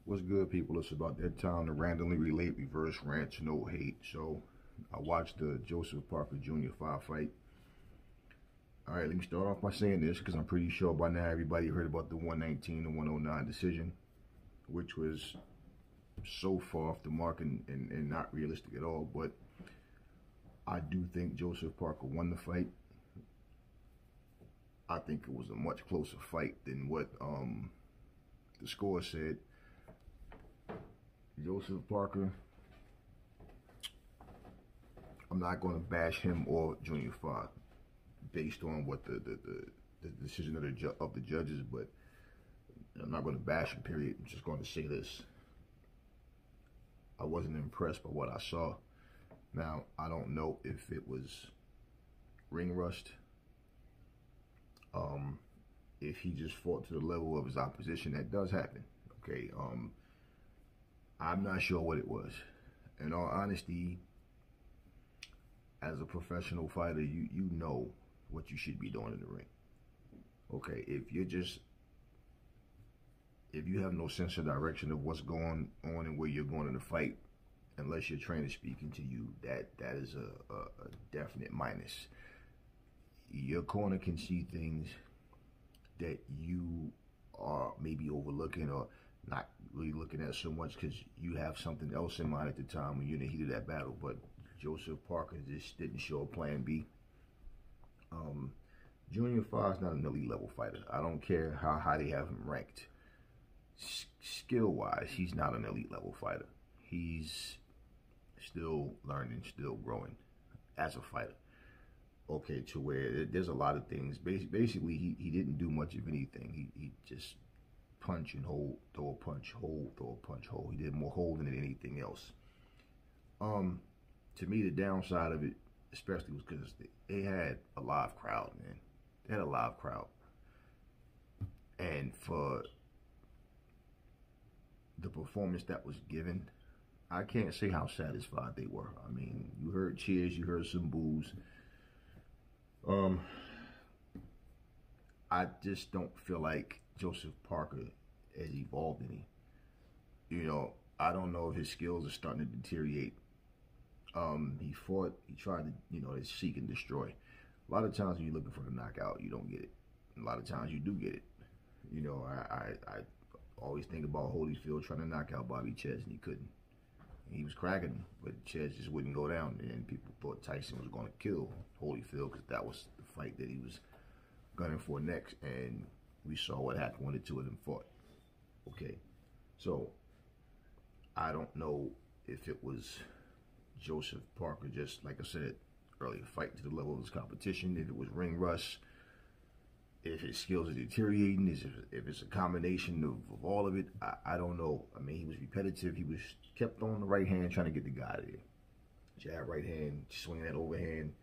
What's good, people? It's about that time to randomly relate reverse rants, no hate. So, I watched the Joseph Parker Jr. fight. All right, let me start off by saying this because I'm pretty sure by now everybody heard about the 119 to 109 decision, which was so far off the mark and not realistic at all. But I do think Joseph Parker won the fight. I think it was a much closer fight than what the score said. Joseph Parker, I'm not going to bash him or Junior Fa based on what the decision of the judges, but I'm not going to bash him, period. I'm just going to say this. I wasn't impressed by what I saw. Now, I don't know if it was ring rust, if he just fought to the level of his opposition. That does happen, okay? I'm not sure what it was. In all honesty, as a professional fighter, you know what you should be doing in the ring. Okay, if you have no sense of direction of what's going on and where you're going in the fight, unless your trainer speaking to you, that is a definite minus. Your corner can see things that you are maybe overlooking or not really looking at so much because you have something else in mind at the time when you're in the heat of that battle. But Joseph Parker just didn't show a plan B. Junior Fa is not an elite level fighter. I don't care how high they have him ranked. Skill-wise, he's not an elite level fighter. He's still learning, still growing as a fighter. Okay, to where there's a lot of things. Basically, he didn't do much of anything. He just punch and hold, throw a punch, hold, throw a punch, hold. He did more holding than anything else. To me, the downside of it, especially, was because they had a live crowd, man. They had a live crowd. And for the performance that was given, I can't say how satisfied they were. I mean, you heard cheers, you heard some boos. I just don't feel like Joseph Parker has evolved any. You know, I don't know if his skills are starting to deteriorate. He fought, he tried to, seek and destroy. A lot of times when you're looking for the knockout, you don't get it. A lot of times you do get it. I always think about Holyfield trying to knock out Bobby Chez, and he couldn't. He was cracking him, but Chez just wouldn't go down, and people thought Tyson was going to kill Holyfield because that was the fight that he was gunning for next, and we saw what happened when the two of them fought. Okay, so I don't know if it was Joseph Parker, just like I said earlier, fighting to the level of his competition, if it was ring rust, if his skills are deteriorating, if it's a combination of all of it, I don't know. I mean, he was repetitive. He was kept on the right hand trying to get the guy there. Jab, right hand, swinging that overhand.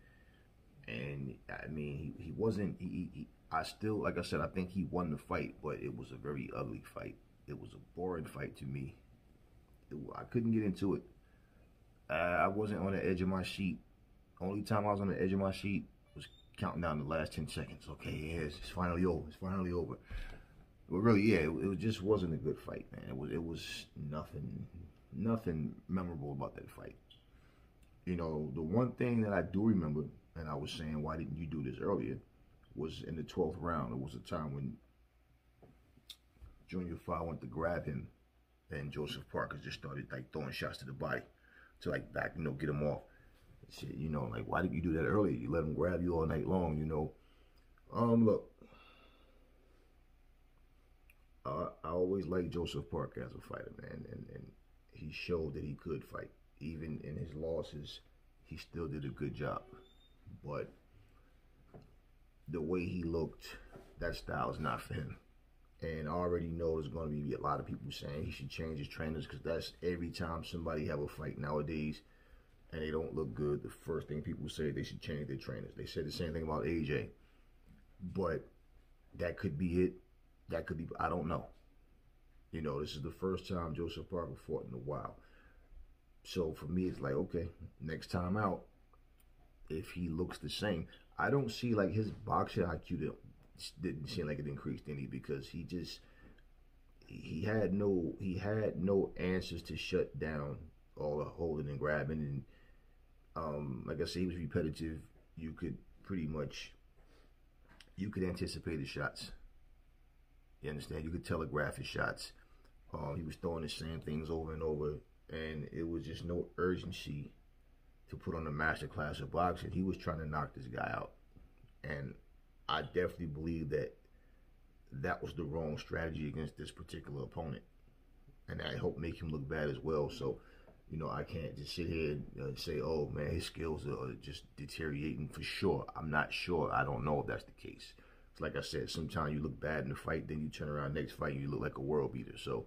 And, I mean, he wasn't, I still, like I said, I think he won the fight, but it was a very ugly fight. It was a boring fight to me. I couldn't get into it. I wasn't on the edge of my seat. Only time I was on the edge of my seat was counting down the last 10 seconds. Okay, yeah, it's finally over. It's finally over. But really, yeah, it just wasn't a good fight, man. It was nothing memorable about that fight. You know, the one thing that I do remember, and I was saying, why didn't you do this earlier, was in the 12th round. It was a time when Junior Fa went to grab him, and Joseph Parker just started like throwing shots to the body to like back, get him off. Shit, like, why did you do that earlier? You let him grab you all night long, Look, I always liked Joseph Parker as a fighter, man, and he showed that he could fight. Even in his losses, he still did a good job. But the way he looked, that style is not for him. And I already know there's going to be a lot of people saying he should change his trainers, because that's every time somebody have a fight nowadays and they don't look good, the first thing people say, they should change their trainers. They said the same thing about AJ. But that could be it. That could be, I don't know. This is the first time Joseph Parker fought in a while. So for me, it's like, okay, next time out, if he looks the same, I don't see like his boxing IQ didn't seem like it increased any, because he he had no answers to shut down all the holding and grabbing, and like I said, he was repetitive. You could pretty much anticipate his shots. You understand? You could telegraph his shots. He was throwing the same things over and over, and it was just no urgency to put on a master class of boxing. He was trying to knock this guy out, and I definitely believe that was the wrong strategy against this particular opponent, and I hope make him look bad as well. So, I can't just sit here and say, oh man, his skills are just deteriorating for sure. I'm not sure. I don't know if that's the case. It's like I said, sometimes you look bad in the fight, then you turn around next fight and you look like a world beater. So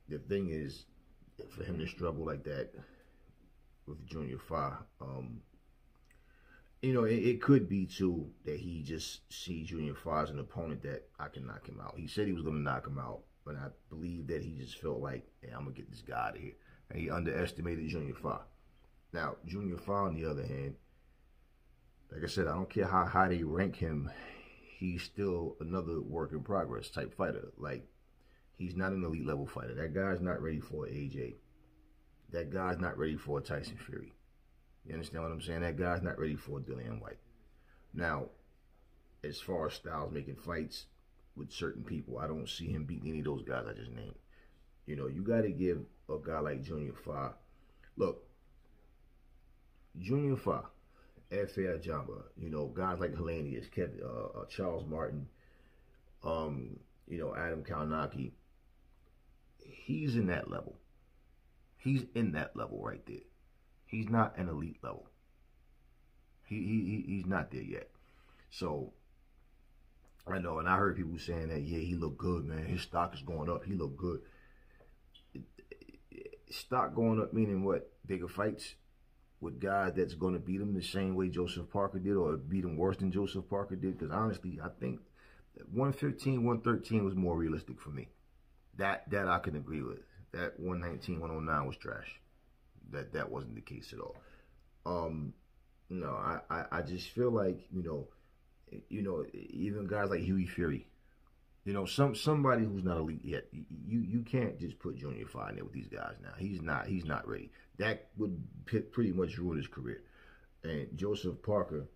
the thing is, for him to struggle like that with Junior Fa, it could be too that he just sees Junior Fa as an opponent that I can knock him out. He said he was going to knock him out, but I believe that he just felt like, hey, I'm going to get this guy out of here. And he underestimated Junior Fa. Now, Junior Fa, on the other hand, like I said, I don't care how high they rank him, he's still another work in progress type fighter. Like, he's not an elite level fighter. That guy's not ready for AJ. That guy's not ready for a Tyson Fury. You understand what I'm saying? That guy's not ready for a Dillian White. Now, as far as Styles making fights with certain people, I don't see him beating any of those guys I just named. You got to give a guy like Junior Fa. Look, Junior Fa, Efe Ajagba, guys like Helenius, Charles Martin, Adam Kalinowski, he's in that level. He's in that level right there. He's not an elite level. He's not there yet. So, I know, and I heard people saying that, yeah, he looked good, man. His stock is going up. He looked good. Stock going up meaning what? Bigger fights with guys that's going to beat him the same way Joseph Parker did, or beat him worse than Joseph Parker did? Because honestly, I think 115, 113 was more realistic for me. That I can agree with. That 119, 109 was trash. That wasn't the case at all. No, I just feel like, even guys like Hughie Fury, somebody who's not elite yet, you can't just put Junior Fa in there with these guys now. He's not ready. That would pretty much ruin his career. And Joseph Parker,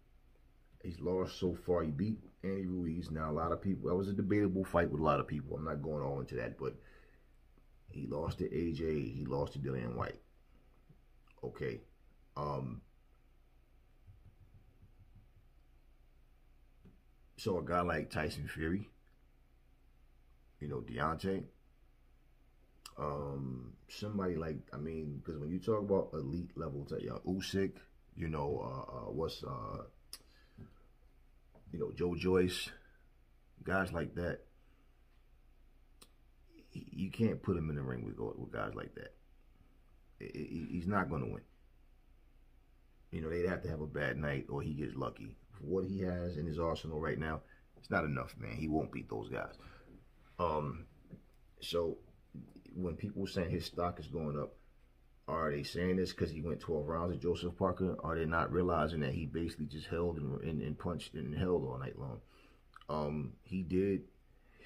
he's lost so far. He beat Andy Ruiz. Now, a lot of people, that was a debatable fight with a lot of people. I'm not going all into that, but he lost to AJ. He lost to Dillian White. Okay. So a guy like Tyson Fury, Deontay, somebody like, because when you talk about elite level, Usyk, Joe Joyce, guys like that, you can't put him in the ring with guys like that. He's not going to win. They'd have to have a bad night or he gets lucky. For what he has in his arsenal right now, it's not enough, man. He won't beat those guys. So when people are saying his stock is going up, are they saying this because he went 12 rounds with Joseph Parker? Are they not realizing that he basically just held and punched and held all night long? He did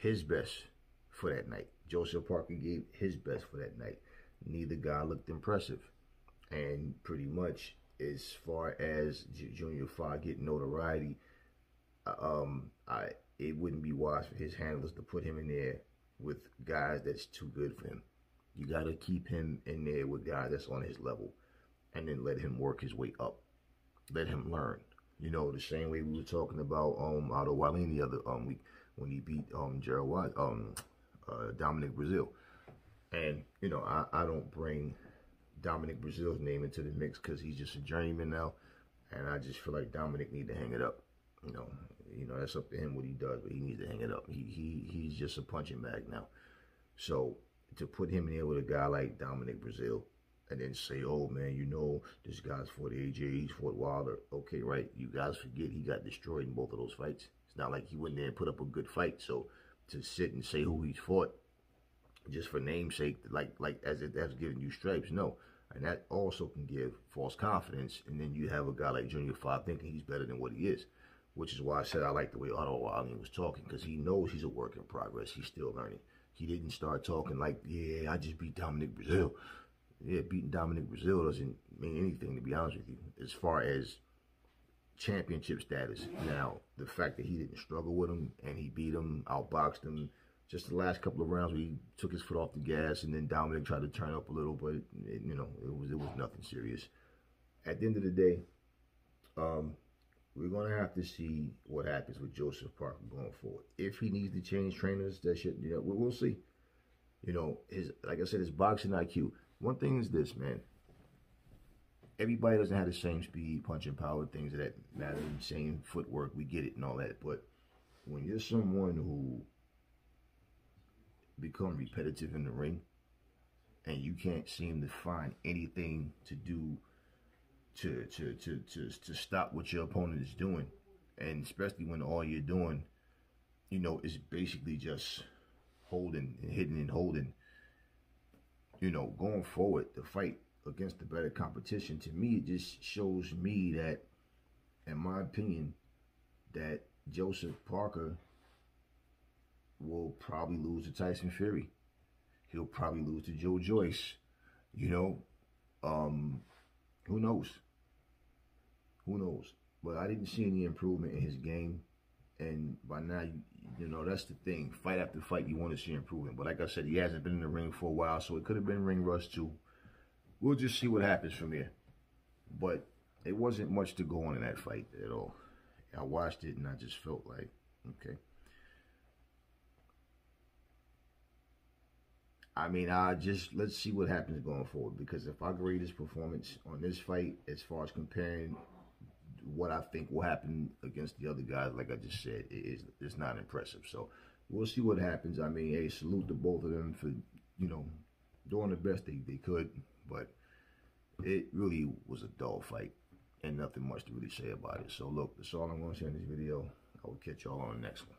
his best for that night. Joseph Parker gave his best for that night. Neither guy looked impressive. And pretty much, as far as Junior Fa getting notoriety, it wouldn't be wise for his handlers to put him in there with guys that's too good for him. You got to keep him in there with guys that's on his level, and then let him work his way up. Let him learn. The same way we were talking about Otto Wallin the other week when he beat Dominic Brazil. And I don't bring Dominic Brazil's name into the mix because he's just a journeyman now, and I just feel like Dominic need to hang it up. That's up to him what he does, but he needs to hang it up. He's just a punching bag now. So to put him in here with a guy like Dominic Brazil and then say, oh man, this guy's fought AJ, he's fought Wilder. Okay, right. You guys forget he got destroyed in both of those fights. It's not like he went there and put up a good fight. So to sit and say who he's fought just for namesake, like as if that's giving you stripes, no. And that also can give false confidence. And then you have a guy like Junior Fa thinking he's better than what he is, which is why I said I like the way Otto Wallin was talking, because he knows he's a work in progress. He's still learning. He didn't start talking like, yeah, I just beat Dominic Brazil. Yeah, beating Dominic Brazil doesn't mean anything, to be honest with you, as far as championship status. Now, the fact that he didn't struggle with him and he beat him, outboxed him, just the last couple of rounds where he took his foot off the gas and then Dominic tried to turn up a little, but it was nothing serious. At the end of the day, we're gonna have to see what happens with Joseph Parker going forward. If he needs to change trainers, that shit, we'll see. Like I said, his boxing IQ. One thing is this, man. Everybody doesn't have the same speed, punching power, things of that matter, same footwork. We get it and all that, but when you're someone who become repetitive in the ring, and you can't seem to find anything to do to stop what your opponent is doing, and especially when all you're doing, is basically just holding and hitting and holding. Going forward, the fight against the better competition, to me, it just shows me that, in my opinion, that Joseph Parker will probably lose to Tyson Fury. He'll probably lose to Joe Joyce. Who knows? Who knows? But I didn't see any improvement in his game. And by now, that's the thing. Fight after fight, you want to see improvement. But like I said, he hasn't been in the ring for a while, so it could have been ring rust too. We'll just see what happens from here. But it wasn't much to go on in that fight at all. I watched it and I just felt like, okay. Let's see what happens going forward. Because if I grade his performance on this fight, as far as comparing what I think will happen against the other guys, like I just said, it's not impressive. So we'll see what happens. Hey, salute to both of them for, doing the best they could. But it really was a dull fight and nothing much to really say about it. So look, that's all I'm going to say in this video. I will catch y'all on the next one.